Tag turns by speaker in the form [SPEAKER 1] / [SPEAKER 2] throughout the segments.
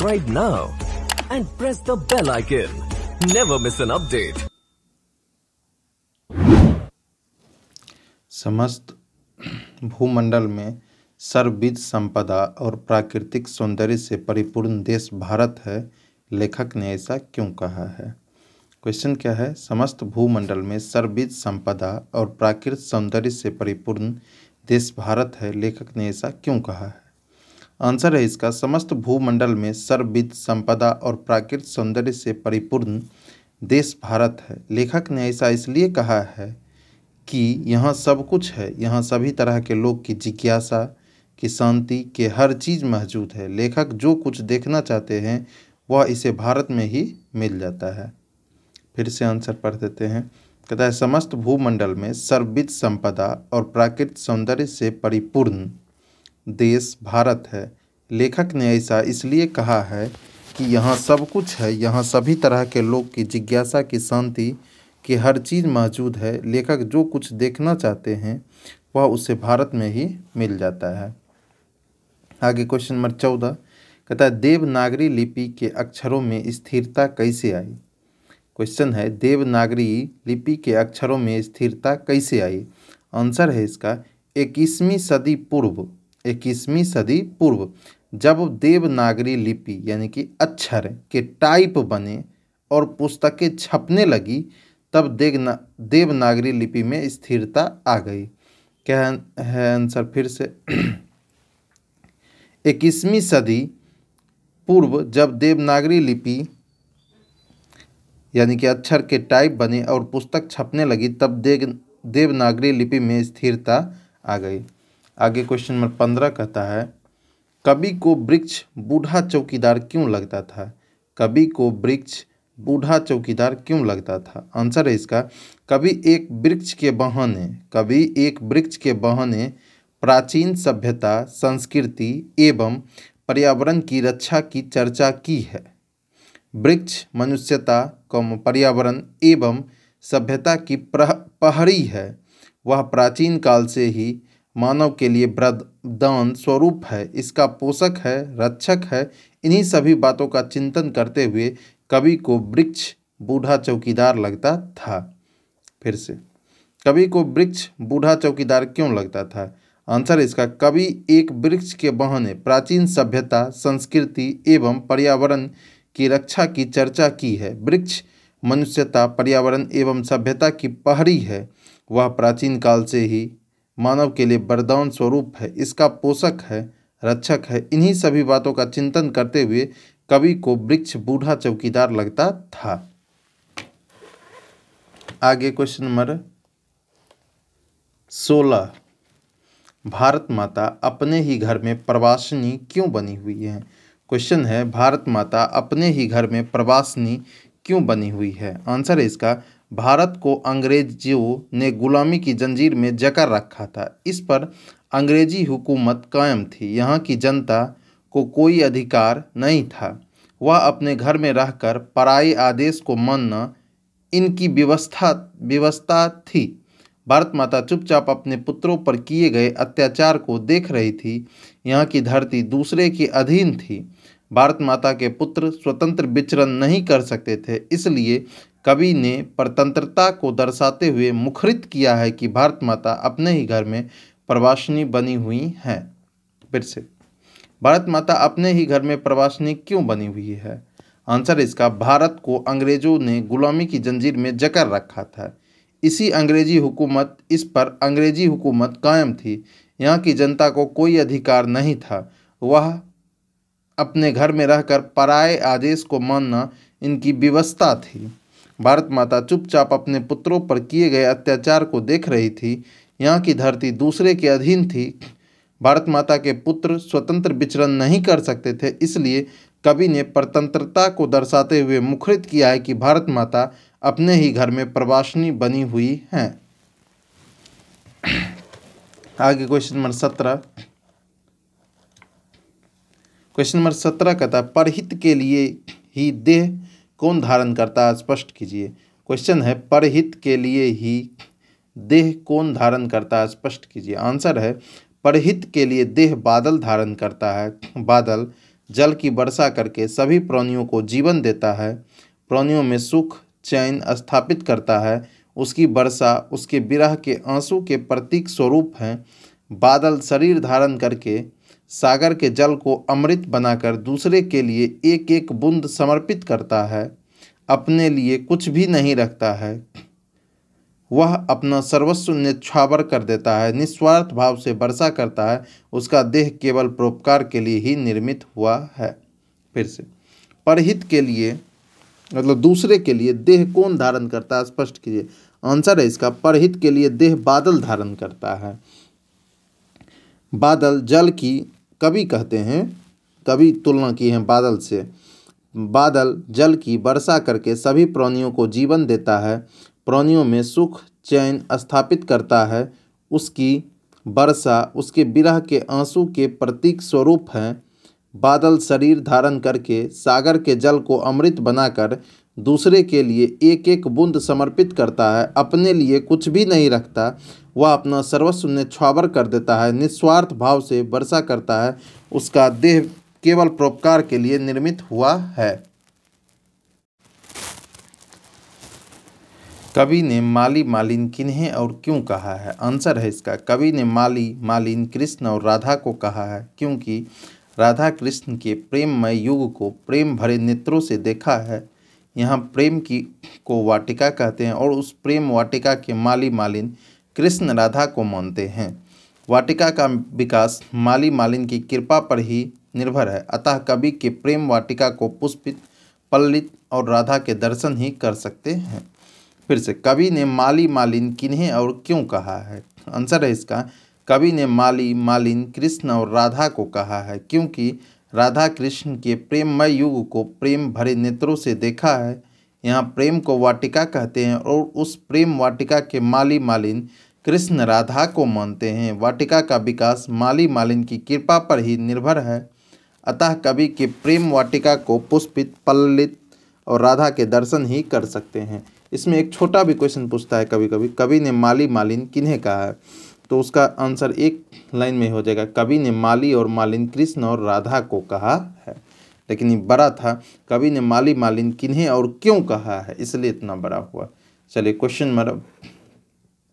[SPEAKER 1] subscribe now and press the bell icon. Never miss an update.
[SPEAKER 2] समस्त भूमंडल में सर्वविध संपदा और प्राकृतिक सौंदर्य से परिपूर्ण देश भारत है। लेखक ने ऐसा क्यों कहा है? क्वेश्चन क्या है? समस्त भूमंडल में सर्वविध संपदा और प्राकृतिक सौंदर्य से परिपूर्ण देश भारत है। लेखक ने ऐसा क्यों कहा है? आंसर है इसका, समस्त भूमंडल में सर्वविध संपदा और प्राकृतिक सौंदर्य से परिपूर्ण देश भारत है। लेखक ने ऐसा इसलिए कहा है कि यहाँ सब कुछ है, यहाँ सभी तरह के लोग की जिज्ञासा की शांति के हर चीज़ मौजूद है। लेखक जो कुछ देखना चाहते हैं वह इसे भारत में ही मिल जाता है। फिर से आंसर पढ़ देते हैं। कहता है समस्त भूमंडल में सर्वविध संपदा और प्राकृतिक सौंदर्य से परिपूर्ण देश भारत है। लेखक ने ऐसा इसलिए कहा है कि यहाँ सब कुछ है, यहाँ सभी तरह के लोग की जिज्ञासा की शांति की हर चीज़ मौजूद है। लेखक जो कुछ देखना चाहते हैं वह उसे भारत में ही मिल जाता है। आगे क्वेश्चन नंबर 14 कहता है देवनागरी लिपि के अक्षरों में स्थिरता कैसे आई? क्वेश्चन है देवनागरी लिपि के अक्षरों में स्थिरता कैसे आई? आंसर है इसका 21वीं सदी पूर्व जब देवनागरी लिपि यानी कि अक्षर के टाइप बने और पुस्तकें छपने लगी तब देवनागरी लिपि में स्थिरता आ गई। क्या है आंसर? फिर से 21वीं सदी पूर्व जब देवनागरी लिपि यानी कि अक्षर के टाइप बने और पुस्तक छपने लगी तब देवनागरी लिपि में स्थिरता आ गई। आगे क्वेश्चन नंबर 15 कहता है कवि को वृक्ष बूढ़ा चौकीदार क्यों लगता था? कवि को वृक्ष बूढ़ा चौकीदार क्यों लगता था? आंसर है इसका कवि एक वृक्ष के बहाने प्राचीन सभ्यता, संस्कृति एवं पर्यावरण की रक्षा की चर्चा की है। वृक्ष मनुष्यता, पर्यावरण एवं सभ्यता की प्रहरी है। वह प्राचीन काल से ही मानव के लिए वरदान स्वरूप है, इसका पोषक है, रक्षक है। इन्हीं सभी बातों का चिंतन करते हुए कवि को वृक्ष बूढ़ा चौकीदार लगता था। फिर से कवि को वृक्ष बूढ़ा चौकीदार क्यों लगता था? आंसर इसका कवि एक वृक्ष के बहाने प्राचीन सभ्यता, संस्कृति एवं पर्यावरण की रक्षा की चर्चा की है। वृक्ष मनुष्यता, पर्यावरण एवं सभ्यता की प्रहरी है। वह प्राचीन काल से ही मानव के लिए वरदान स्वरूप है, इसका पोषक है, रक्षक है। इन्हीं सभी बातों का चिंतन करते हुए कवि को वृक्ष बूढ़ा चौकीदार लगता था। आगे क्वेश्चन नंबर 16 भारत माता अपने ही घर में प्रवासिनी क्यों बनी हुई है? क्वेश्चन है भारत माता अपने ही घर में प्रवासिनी क्यों बनी हुई है? आंसर है इसका भारत को अंग्रेजों ने गुलामी की जंजीर में जकड़ रखा था। इस पर अंग्रेजी हुकूमत कायम थी। यहाँ की जनता को कोई अधिकार नहीं था। वह अपने घर में रहकर पराये आदेश को मानना इनकी व्यवस्था थी। भारत माता चुपचाप अपने पुत्रों पर किए गए अत्याचार को देख रही थी। यहाँ की धरती दूसरे के अधीन थी। भारत माता के पुत्र स्वतंत्र विचरण नहीं कर सकते थे। इसलिए कवि ने परतंत्रता को दर्शाते हुए मुखरित किया है कि भारत माता अपने ही घर में प्रवासिनी बनी हुई हैं। फिर से भारत माता अपने ही घर में प्रवासिनी क्यों बनी हुई है? आंसर इसका भारत को अंग्रेजों ने गुलामी की जंजीर में जकड़ रखा था। इस पर अंग्रेजी हुकूमत कायम थी। यहाँ की जनता को कोई अधिकार नहीं था। वह अपने घर में रहकर पराये आदेश को मानना इनकी व्यवस्था थी। भारत माता चुपचाप अपने पुत्रों पर किए गए अत्याचार को देख रही थी। यहाँ की धरती दूसरे के अधीन थी। भारत माता के पुत्र स्वतंत्र विचरण नहीं कर सकते थे। इसलिए कवि ने परतंत्रता को दर्शाते हुए मुखरित किया है कि भारत माता अपने ही घर में प्रवासिनी बनी हुई हैं। आगे क्वेश्चन नंबर 17 कहता है परहित के लिए ही देह कौन धारण करता है? स्पष्ट कीजिए। क्वेश्चन है परहित के लिए ही देह कौन धारण करता है? स्पष्ट कीजिए। आंसर है परहित के लिए देह बादल धारण करता है। बादल जल की वर्षा करके सभी प्राणियों को जीवन देता है, प्राणियों में सुख चैन स्थापित करता है। उसकी वर्षा उसके विरह के आंसू के प्रतीक स्वरूप है। बादल शरीर धारण करके सागर के जल को अमृत बनाकर दूसरे के लिए एक एक बूंद समर्पित करता है। अपने लिए कुछ भी नहीं रखता है, वह अपना सर्वस्व न्यौछावर कर देता है, निस्वार्थ भाव से वर्षा करता है। उसका देह केवल परोपकार के लिए ही निर्मित हुआ है। फिर से, परहित के लिए मतलब दूसरे के लिए देह कौन धारण करता है, स्पष्ट कीजिए। आंसर है इसका, परहित के लिए देह बादल धारण करता है। बादल जल की कवि कहते हैं, कवि तुलना की है बादल से। बादल जल की वर्षा करके सभी प्राणियों को जीवन देता है, प्राणियों में सुख चैन स्थापित करता है। उसकी वर्षा उसके विरह के आंसू के प्रतीक स्वरूप है। बादल शरीर धारण करके सागर के जल को अमृत बनाकर दूसरे के लिए एक एक बूंद समर्पित करता है। अपने लिए कुछ भी नहीं रखता, वह अपना सर्वस्व न्यौछावर कर देता है, निस्वार्थ भाव से वर्षा करता है। उसका देह केवल परोपकार के लिए निर्मित हुआ है। कवि ने माली मालिन किन्हें और क्यों कहा है? आंसर है इसका, कवि ने माली मालिन कृष्ण और राधा को कहा है क्योंकि राधा कृष्ण के प्रेममय युग को प्रेम भरे नेत्रों से देखा है। यहाँ प्रेम को वाटिका कहते हैं और उस प्रेम वाटिका के माली मालिन कृष्ण राधा को मानते हैं। वाटिका का विकास माली मालिन की कृपा पर ही निर्भर है, अतः कवि के प्रेम वाटिका को पुष्पित पल्लित और राधा के दर्शन ही कर सकते हैं। फिर से, कवि ने माली मालिन किन्हें और क्यों कहा है? आंसर है इसका, कवि ने माली मालिन कृष्ण और राधा को कहा है क्योंकि राधा कृष्ण के प्रेममय युग को प्रेम भरे नेत्रों से देखा है। यहाँ प्रेम को वाटिका कहते हैं और उस प्रेम वाटिका के माली मालिन कृष्ण राधा को मानते हैं। वाटिका का विकास माली मालिन की कृपा पर ही निर्भर है, अतः कवि के प्रेम वाटिका को पुष्पित पल्लित और राधा के दर्शन ही कर सकते हैं। इसमें एक छोटा भी क्वेश्चन पूछता है कभी कभी, कवि ने माली मालिन किन्हें कहा है, तो उसका आंसर एक लाइन में हो जाएगा, कवि ने माली और मालिन कृष्ण और राधा को कहा है। लेकिन ये बड़ा था, कवि ने माली मालिन किन्हें और क्यों कहा है, इसलिए इतना बड़ा हुआ। चलिए क्वेश्चन नंबर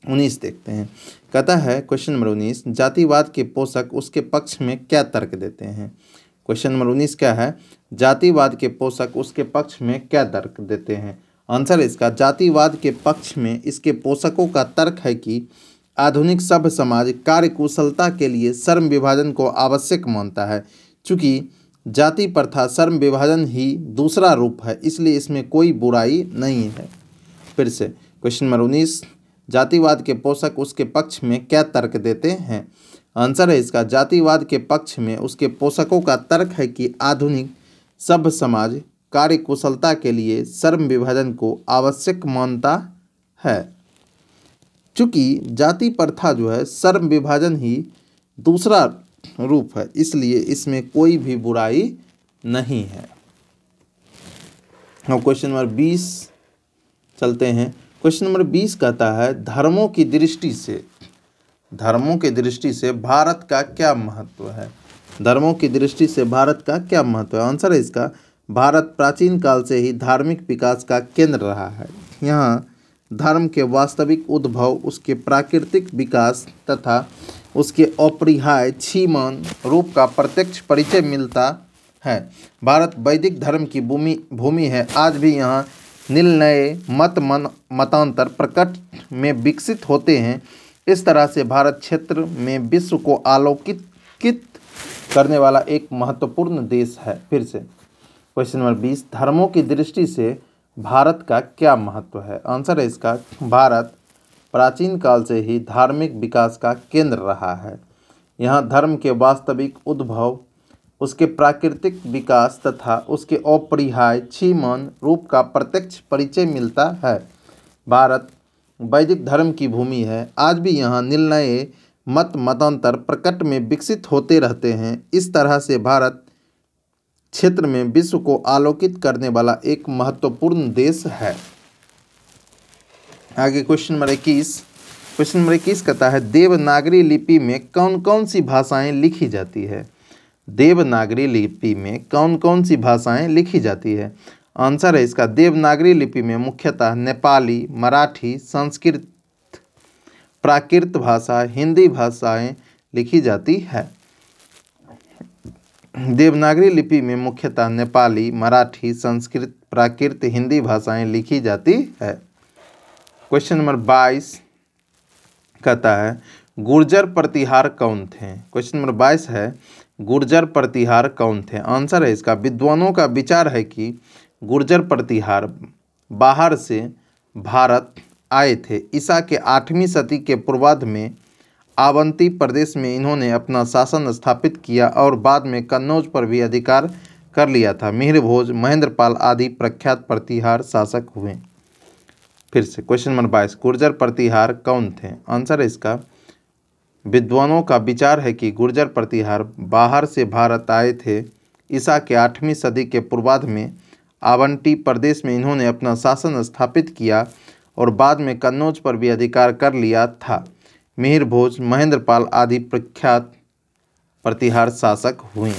[SPEAKER 2] 19 देखते हैं। कहता है क्वेश्चन नंबर 19, जातिवाद के पोषक उसके पक्ष में क्या तर्क देते हैं? क्वेश्चन नंबर 19 क्या है? जातिवाद के पोषक उसके पक्ष में क्या तर्क देते हैं? आंसर इसका, जातिवाद के पक्ष में इसके पोषकों का तर्क है कि आधुनिक सभ्य समाज कार्यकुशलता के लिए श्रम विभाजन को आवश्यक मानता है। चूँकि जाति प्रथा श्रम विभाजन ही दूसरा रूप है, इसलिए इसमें कोई बुराई नहीं है। फिर से क्वेश्चन नंबर 19, जातिवाद के पोषक उसके पक्ष में क्या तर्क देते हैं? आंसर है इसका, जातिवाद के पक्ष में उसके पोषकों का तर्क है कि आधुनिक सभ्य समाज कार्यकुशलता के लिए श्रम विभाजन को आवश्यक मानता है। चूँकि जाति प्रथा जो है श्रम विभाजन ही दूसरा रूप है, इसलिए इसमें कोई भी बुराई नहीं है। और क्वेश्चन नंबर 20 चलते हैं। क्वेश्चन नंबर 20 कहता है, धर्मों की दृष्टि से भारत का क्या महत्व है? धर्मों की दृष्टि से भारत का क्या महत्व है? आंसर है इसका, भारत प्राचीन काल से ही धार्मिक विकास का केंद्र रहा है। यहाँ धर्म के वास्तविक उद्भव, उसके प्राकृतिक विकास तथा उसके अपरिहार्य क्षीयमान रूप का प्रत्यक्ष परिचय मिलता है। भारत वैदिक धर्म की भूमि है। आज भी यहाँ निर्णय मतांतर प्रकट में विकसित होते हैं। इस तरह से भारत क्षेत्र में विश्व को आलोकित करने वाला एक महत्वपूर्ण देश है। फिर से क्वेश्चन नंबर 20, धर्मों की दृष्टि से भारत का क्या महत्व है? आंसर है इसका, भारत प्राचीन काल से ही धार्मिक विकास का केंद्र रहा है। यहाँ धर्म के वास्तविक उद्भव, उसके प्राकृतिक विकास तथा उसके अपरिहार्य क्षीयमान रूप का प्रत्यक्ष परिचय मिलता है। भारत वैदिक धर्म की भूमि है। आज भी यहाँ निर्णय मतांतर प्रकट में विकसित होते रहते हैं। इस तरह से भारत क्षेत्र में विश्व को आलोकित करने वाला एक महत्वपूर्ण देश है। आगे क्वेश्चन नंबर 21। कहता है, देवनागरी लिपि में कौन कौन सी भाषाएं लिखी जाती है? देवनागरी लिपि में कौन कौन सी भाषाएं लिखी जाती है? आंसर है इसका देवनागरी लिपि में मुख्यतः नेपाली, मराठी, संस्कृत, प्राकृत भाषा, हिंदी भाषाएं लिखी जाती है। देवनागरी लिपि में मुख्यतः नेपाली, मराठी, संस्कृत, प्राकृत, हिंदी भाषाएं लिखी जाती है। क्वेश्चन नंबर 22 कहता है गुर्जर प्रतिहार कौन थे? क्वेश्चन नंबर 22 है गुर्जर प्रतिहार कौन थे? आंसर है इसका विद्वानों का विचार है कि गुर्जर प्रतिहार बाहर से भारत आए थे। ईसा के 8वीं सदी के पूर्वार्ध में आवंती प्रदेश में इन्होंने अपना शासन स्थापित किया और बाद में कन्नौज पर भी अधिकार कर लिया था। मिहिर भोज, महेंद्रपाल आदि प्रख्यात प्रतिहार शासक हुए। फिर से क्वेश्चन नंबर 22 गुर्जर प्रतिहार कौन थे? आंसर है इसका विद्वानों का विचार है कि गुर्जर प्रतिहार बाहर से भारत आए थे। ईसा के 8वीं सदी के पूर्वार्ध में आवंती प्रदेश में इन्होंने अपना शासन स्थापित किया और बाद में कन्नौज पर भी अधिकार कर लिया था। मिहिर भोज, महेंद्रपाल आदि प्रख्यात प्रतिहार शासक हुए।